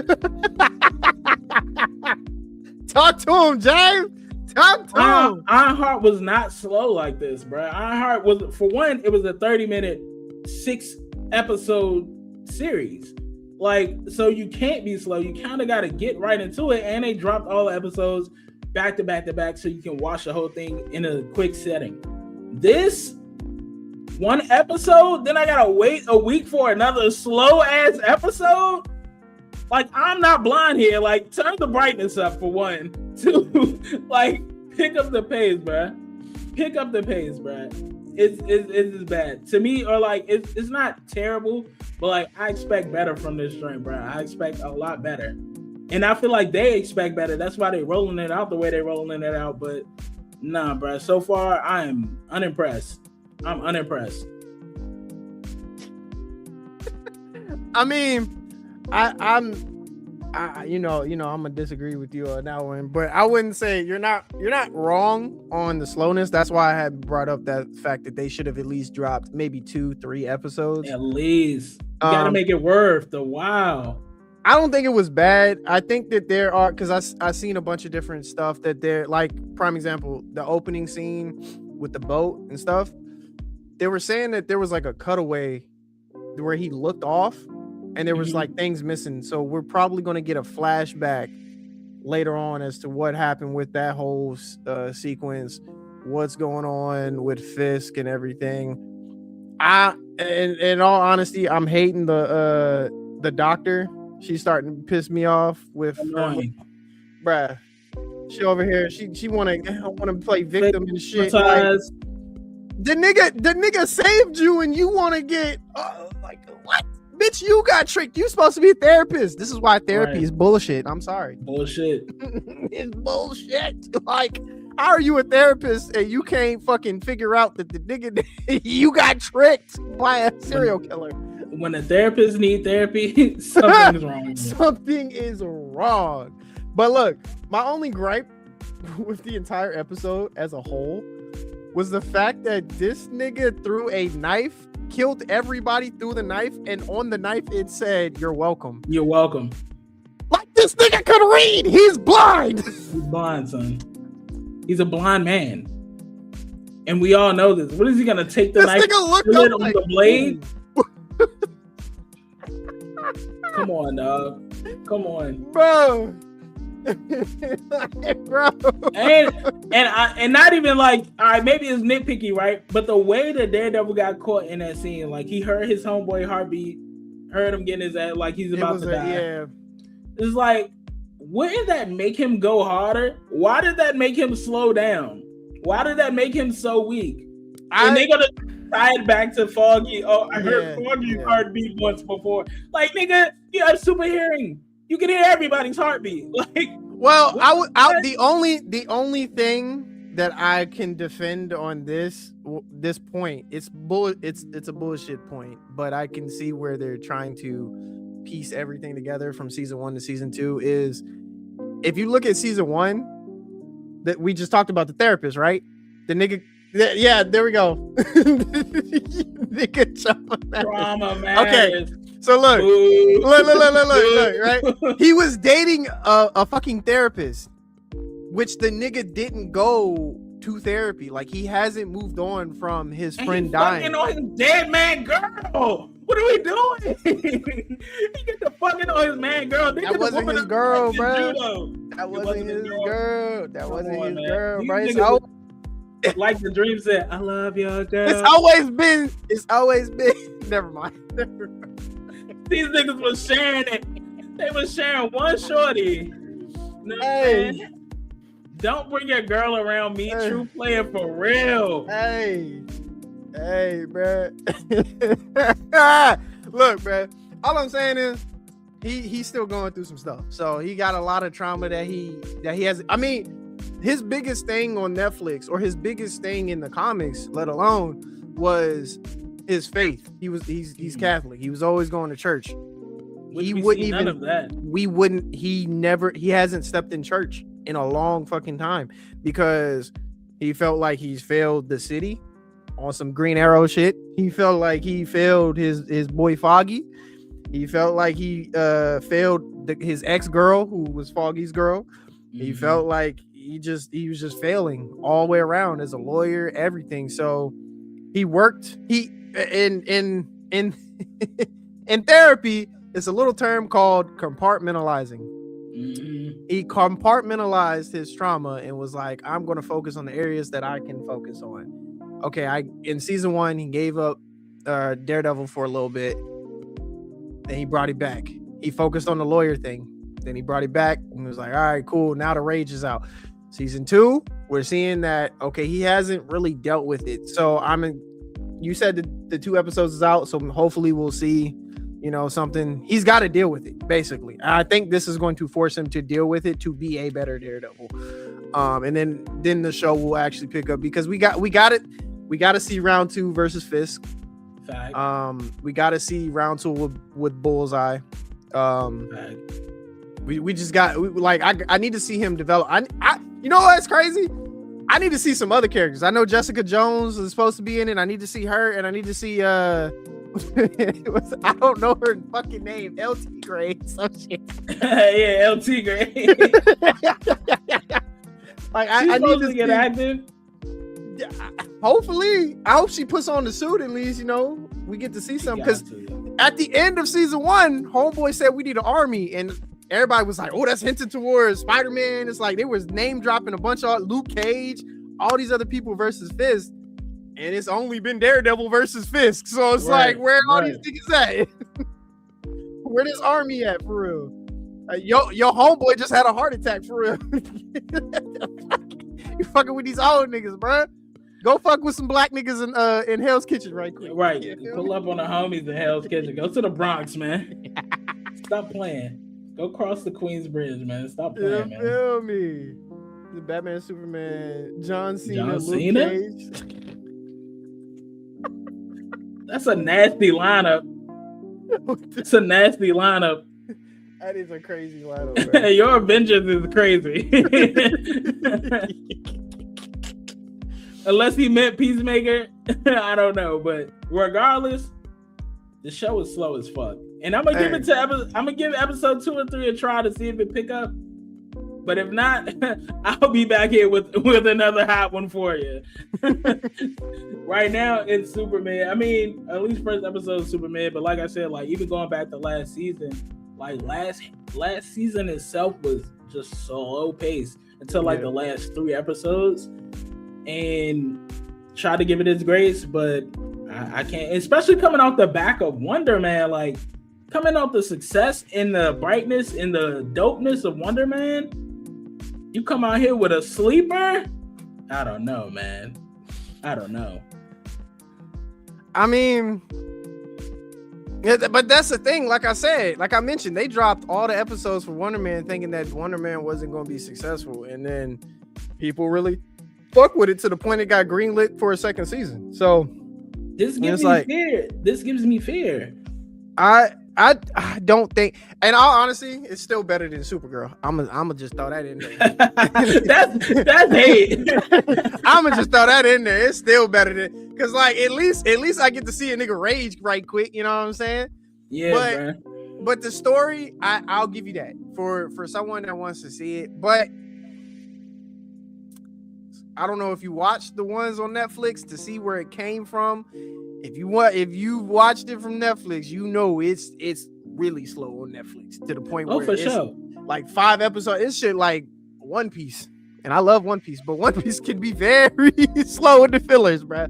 Talk to him, James. Talk to him. Ironheart was not slow like this, bro. Ironheart was, for one, it was a 30-minute, 6-episode series. Like, so you can't be slow. You kind of got to get right into it. And they dropped all the episodes back to back so you can watch the whole thing in a quick setting. This one episode, then I gotta wait a week for another slow ass episode. Like, I'm not blind here. Like, turn the brightness up for one. 2, like, pick up the pace, bruh. Pick up the pace, bruh. It's bad to me, or like it's not terrible, but like I expect better from this joint, bruh. I expect a lot better. And I feel like they expect better. That's why they're rolling it out the way they're rolling it out. But nah, bro. So far, I am unimpressed. I'm unimpressed. I mean, I'm gonna disagree with you on that one, but I wouldn't say you're not wrong on the slowness. That's why I had brought up that fact that they should have at least dropped maybe 2-3 episodes. At least you gotta make it worth the wow. I don't think it was bad. I think that there are, because I seen a bunch of different stuff that they're like, prime example, the opening scene with the boat and stuff. They were saying that there was like a cutaway where he looked off and there was like things missing. So we're probably going to get a flashback later on as to what happened with that whole sequence, what's going on with Fisk and everything. In all honesty, I'm hating the doctor. She's starting to piss me off with bruh. She over here. She wanna play victim and shit. Like, the nigga saved you, and you wanna get like what? Bitch, you got tricked. You supposed to be a therapist. This is why therapy is bullshit. I'm sorry. Bullshit. It's bullshit. Like, how are you a therapist and you can't fucking figure out that the nigga you got tricked by a serial killer? When a therapist need therapy, something is wrong. Something is wrong. But look, my only gripe with the entire episode as a whole was the fact that this nigga threw a knife, killed everybody through the knife, and on the knife it said, "You're welcome." You're welcome. Like, this nigga could read. He's blind. He's blind, son. He's a blind man. And we all know this. What is he gonna take the knife, put it on the blade? Come on, dog. Come on, bro. Bro. And not even like, all right, maybe it's nitpicky, right? But the way that Daredevil got caught in that scene, like he heard his homeboy heartbeat, heard him getting his ass, like he's about to die. Yeah. It's like, wouldn't that make him go harder? Why did that make him slow down? Why did that make him so weak? And they gonna tie it back to Foggy. Oh, I heard Foggy's heartbeat once before. Like, nigga, you have super hearing. You can hear everybody's heartbeat. Like, well, the only thing that I can defend on this point. It's a bullshit point, but I can see where they're trying to piece everything together from season 1 to season 2 is if you look at season 1 that we just talked about the therapist, right? The nigga, yeah, there we go. Nigga Drama matters. Okay. So look, right? He was dating a fucking therapist, which the nigga didn't go to therapy. Like he hasn't moved on from his friend dying. Fucking on his dead man girl. What are we doing? He get the fucking on his man girl. That wasn't his girl, bro. That wasn't his girl. That wasn't his girl, bro. Like the dream said, I love your girl. It's always been. Never mind. These niggas was sharing it. They was sharing one shorty. No, man. Don't bring your girl around me. True player for real. Hey, bro. Look, bro. All I'm saying is he's still going through some stuff. So he got a lot of trauma that he has. I mean, his biggest thing on Netflix or his biggest thing in the comics, let alone, was his faith. He's Catholic. He was always going to church. He hasn't stepped in church in a long fucking time because he felt like he's failed the city on some Green Arrow shit. He felt like he failed his boy Foggy. He felt like he failed his ex-girl who was Foggy's girl. Mm-hmm. He felt like he was just failing all the way around as a lawyer, everything. So he worked in therapy. It's a little term called compartmentalizing. Mm-hmm. He compartmentalized his trauma and was like, I'm going to focus on the areas that I can focus on. Okay, in season 1, he gave up Daredevil for a little bit. Then he brought it back. He focused on the lawyer thing. Then he brought it back and was like, all right, cool. Now the rage is out. Season 2, we're seeing that, okay, he hasn't really dealt with it. So you said the 2 episodes is out. So hopefully we'll see, something. He's got to deal with it, basically. I think this is going to force him to deal with it to be a better Daredevil. And then the show will actually pick up because we got it. We got to see round 2 versus Fisk. Fact. We got to see round 2 with Bullseye. We just got I need to see him develop. I you know what's crazy? I need to see some other characters. I know Jessica Jones is supposed to be in it. I need to see her, and I need to see I don't know her fucking name. LT Gray, some shit. Yeah, LT Gray. I need to get active. Hopefully, I hope she puts on the suit at least. We get to see something because at the end of season 1, Homeboy said we need an army, and everybody was like, "Oh, that's hinted towards Spider-Man." It's like they was name dropping a bunch of Luke Cage, all these other people versus Fisk, and it's only been Daredevil versus Fisk. So it's like, where all these niggas at? Where this army at for real? Your homeboy just had a heart attack for real. You fucking with these old niggas, bro. Go fuck with some black niggas in Hell's Kitchen right quick. Right. Pull up on the homies in Hell's Kitchen. Go to the Bronx, man. Stop playing. Go cross the Queens Bridge, man. Stop playing, man. Feel me. The Batman, Superman, John Cena, Luke Cage. That's a nasty lineup. It's a nasty lineup. That is a crazy lineup, bro. Your Avengers is crazy. Unless he meant Peacemaker, I don't know. But regardless, the show is slow as fuck. And I'm gonna give episode 2 and 3 a try to see if it pick up. But if not, I'll be back here with another hot one for you. Right now, it's Superman. I mean, at least first episode of Superman. But like I said, even going back to last season, last season itself was just slow paced until the last 3 episodes. And try to give it its grace, but I can't. Especially coming off the back of Wonder Man, coming off the success and the brightness and the dopeness of Wonder Man, you come out here with a sleeper? I don't know, man. I don't know. I mean, yeah, but that's the thing. Like I said, like I mentioned, they dropped all the episodes for Wonder Man thinking that Wonder Man wasn't going to be successful. And then people really fuck with it to the point it got greenlit for a second season. So this gives me fear. This gives me fear. I don't think, and all honesty, it's still better than Supergirl. I'm gonna just throw that in there. that's hate. I'm gonna just throw that in there. It's still better than, because like at least I get to see a nigga rage right quick. You know what I'm saying? Yeah, but the story, I'll give you that for someone that wants to see it. But I don't know if you watched the ones on Netflix to see where it came from. If you watched it from Netflix, you know it's really slow on Netflix to the point where it's sure. like 5 episodes. It's shit like One Piece, and I love One Piece, but One Piece can be very slow with the fillers, bro.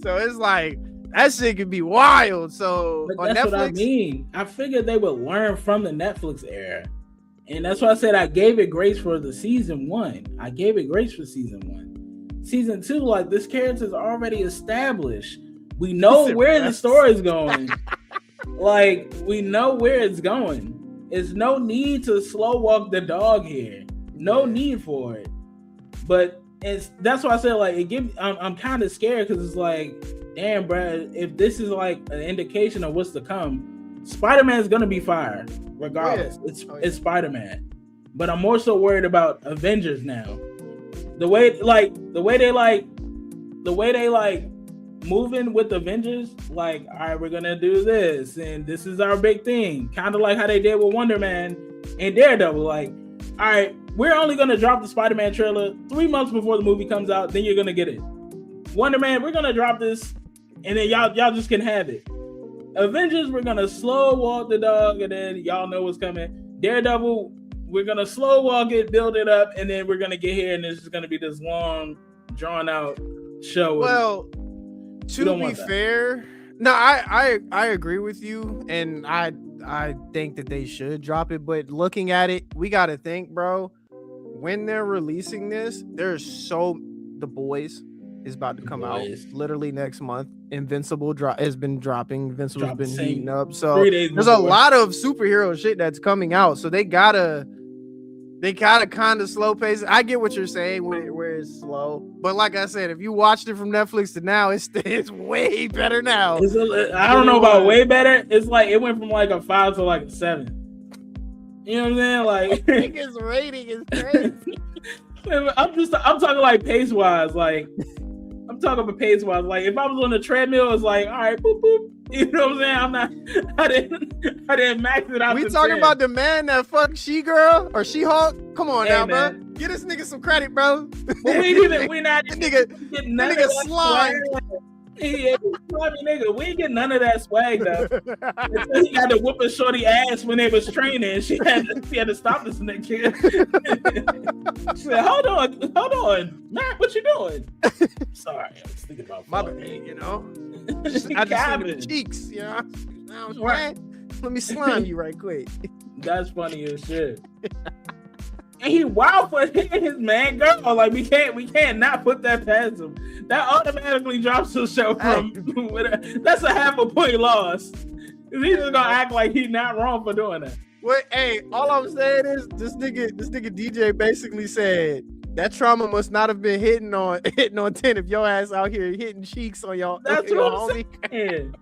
So it's like that shit can be wild. So but on that's Netflix, what I mean. I figured they would learn from the Netflix era, and that's why I said I gave it grace for the season 1. I gave it grace for season 1. Season 2, like this character's already established. We know where the story is going. Like, we know where it's going. There's no need to slow walk the dog here. No need for it. But that's why I said, like, it gives. I'm kind of scared because it's like, damn, bro. If this is like an indication of what's to come, Spider-Man is gonna be fired regardless. It's Spider-Man. But I'm more so worried about Avengers now. The way they moving with Avengers, like, all right, we're gonna do this, and this is our big thing, kind of like how they did with Wonder Man and Daredevil. Like, all right, we're only gonna drop the Spider-Man trailer 3 months before the movie comes out, then you're gonna get it. Wonder Man, we're gonna drop this, and then y'all just can have it. Avengers, we're gonna slow walk the dog, and then y'all know what's coming. Daredevil, we're gonna slow walk it, build it up, and then we're gonna get here, and it's just gonna be this long, drawn out show. Well, to be fair, no, I agree with you, and I think that they should drop it. But looking at it, we got to think, bro. When they're releasing this, The Boys is about to come out literally next month. Invincible has been dropping. Invincible's been heating up. So there's a lot of superhero shit that's coming out. So they gotta kind of slow pace. I get what you're saying where it's slow, but like I said, if you watched it from Netflix to now, it's way better now. I don't know about way better. It's like it went from like a 5 to like a 7. You know what I'm saying? Like his rating is crazy. I'm talking like pace wise. Like I'm talking about pace wise. Like if I was on the treadmill, it's like, all right, boop boop. You know what I'm saying? I didn't max it out. We talking 10. About the man that fucked She-Girl or She-Hulk? Come on now, man. Bro. Get this nigga some credit, bro. Well, we not getting none of that slime. Yeah, nigga. We ain't get none of that swag though. He had to whoop a shorty ass when they was training. She had to stop this nigga. She said, hold on, Matt, what you doing? Sorry, I was thinking about my bad, you know. I just see the cheeks, you know. Right. Let me slime you right quick. That's funny as shit. And he wild for hitting his man girl. Like we can't not put that past him. That automatically drops the show from. That's a half a point loss. He's just gonna act like he's not wrong for doing that. Well, hey, all I'm saying is this nigga DJ basically said that trauma must not have been hitting on 10 if your ass out here hitting cheeks on y'all. That's what I'm saying.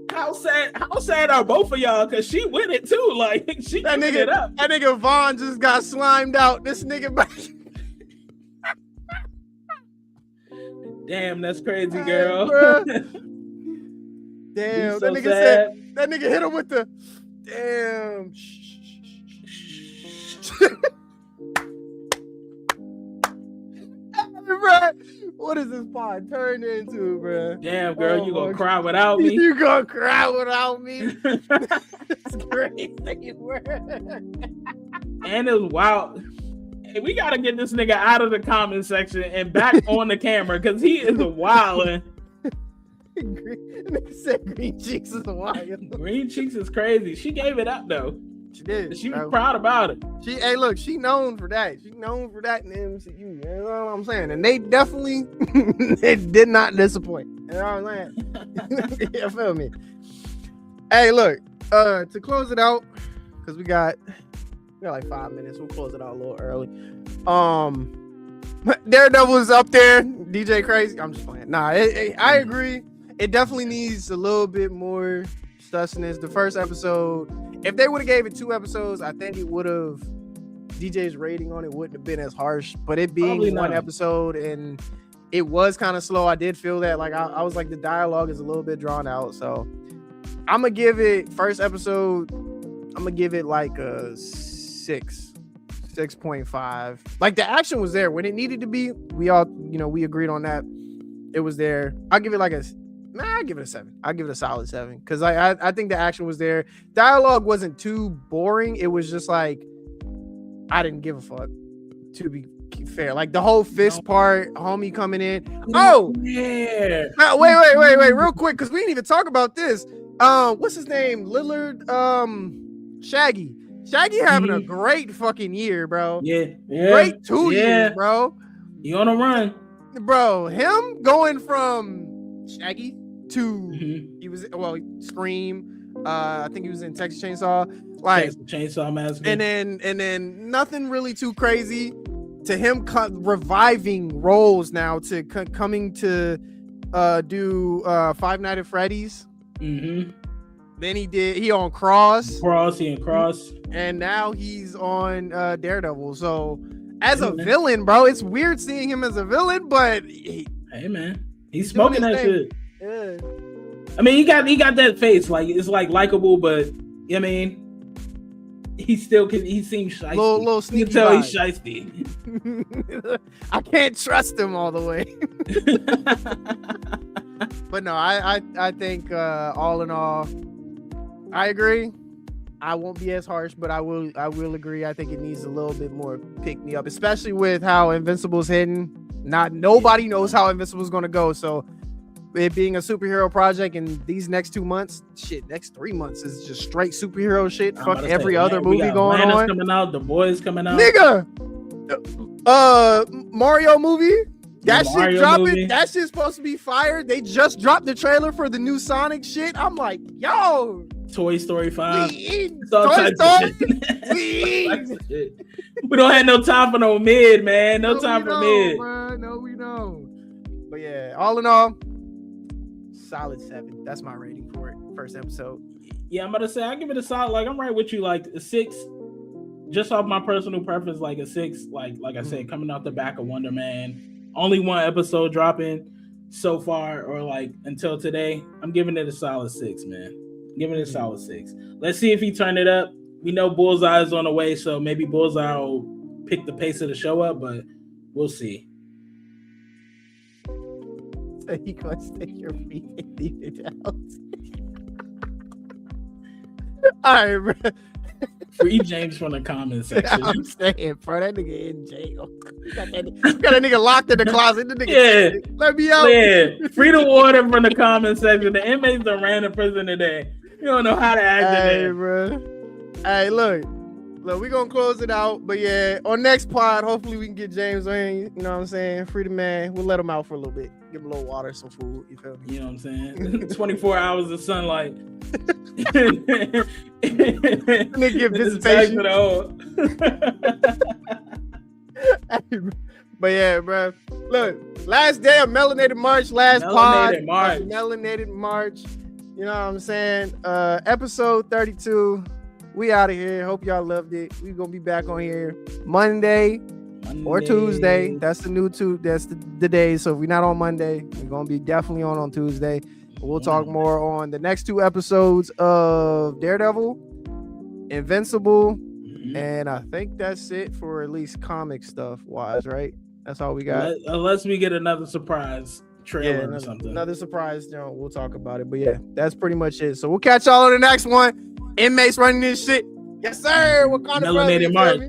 How sad are both of y'all? Cause she with it too. Like she that nigga it up. That nigga Vaughn just got slimed out. This nigga. Damn, that's crazy, girl. Damn, that nigga said that nigga hit him with the damn. Bro, what is this pod turned into, bro? Damn, girl, you gonna cry without me? You gonna cry without me? It's crazy, and it's wild. Hey, we gotta get this nigga out of the comment section and back on the camera because he is a wild. Nigga said Green Cheeks is a wild. Green Cheeks is crazy. She gave it up though. She did. She was proud about it. She known for that. She known for that in the MCU. You know what I'm saying? And they definitely they did not disappoint. You know what I'm saying? You feel me? Hey, look, to close it out, because we got like 5 minutes. We'll close it out a little early. Daredevil is up there. DJ Crazy. I'm just playing. Nah, I agree. It definitely needs a little bit more sustenance. The first episode, if they would have gave it 2 episodes, I think it would have. DJ's rating on it wouldn't have been as harsh. But it being one episode and it was kind of slow, I did feel that. Like I was like, the dialogue is a little bit drawn out. So I'm gonna give it first episode. I'm gonna give it like a 6.5. Like the action was there when it needed to be. We all, we agreed on that. It was there. I'll give it like I'll give it a 7. I'll give it a solid 7 because I think the action was there. Dialogue wasn't too boring. It was just like I didn't give a fuck. To be fair, like the whole fist part, homie coming in. Oh yeah. Now, wait, real quick, because we didn't even talk about this. What's his name? Lillard. Shaggy having a great fucking year, bro. Yeah. Great 2 years, bro. He on a run, bro. Him going from Shaggy to he was Scream. I think he was in Texas Chainsaw, like Chainsaw Massacre, and then nothing really too crazy. To him reviving roles now to coming to do Five Nights at Freddy's. Then he on Cross, and now he's on Daredevil. So as a villain, bro, it's weird seeing him as a villain, but hey man, he's smoking that shit. Yeah. I mean, he got that face, like it's like likable, but I mean, he still can. He seems shiesty. Little sneaky. You can tell he's shiesty. I can't trust him all the way. But no, I think all in all, I agree. I won't be as harsh, but I will agree. I think it needs a little bit more pick me up, especially with how Invincible's heading. Nobody knows how Invincible's gonna go, so. It being a superhero project in these next 2 months, next 3 months is just straight superhero shit. Fuck every other movie going on. Coming out, The Boys coming out. Nigga, Mario movie. That shit dropping. That shit's supposed to be fire. They just dropped the trailer for the new Sonic shit. I'm like, yo. Toy Story 5. We don't have no time for no mid, man. No time for mid. Man. No, we don't. But yeah, all in all. Solid 7. That's my rating for it. First episode. Yeah, I'm about to say I give it a solid. Like I'm right with you. Like a 6, just off my personal preference. Like a 6. Like I said, coming off the back of Wonder Man. Only 1 episode dropping so far, or like until today. I'm giving it a solid 6, man. Giving it a solid 6. Let's see if he turned it up. We know Bullseye is on the way, so maybe Bullseye will pick the pace of the show up, but we'll see. So you gonna stick your feet and leave it out. All right, bro. Free James from the comments section. I'm saying, bro, that nigga in jail. You got that nigga locked in the closet. The nigga said, let me out. Yeah, free the water from the comment section. The inmates done ran to prison today. You don't know how to act today, bro. Hey, look, we gonna close it out. But yeah, on next pod, hopefully we can get James on. You know what I'm saying? Free the man. We'll let him out for a little bit. Give him a little water, some food. You feel me? You know what I'm saying? 24 hours of sunlight. Nigga give visitation. But yeah, bro. Look, last day of Melanated March. Melanated March. You know what I'm saying? Episode 32. We out of here. Hope y'all loved it. We gonna be back on here Monday or Tuesday. That's the new that's the day. So if we're not on Monday, we're gonna be definitely on Tuesday. We'll talk more on the next 2 episodes of Daredevil, Invincible, and I think that's it for at least comic stuff wise, right? That's all we got. Unless we get another surprise trailer or something. Another surprise, we'll talk about it. But yeah, that's pretty much it. So we'll catch y'all on the next one. Inmates running this shit. Yes, sir. What kind of Melanated March?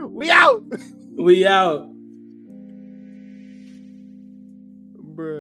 We out. We out.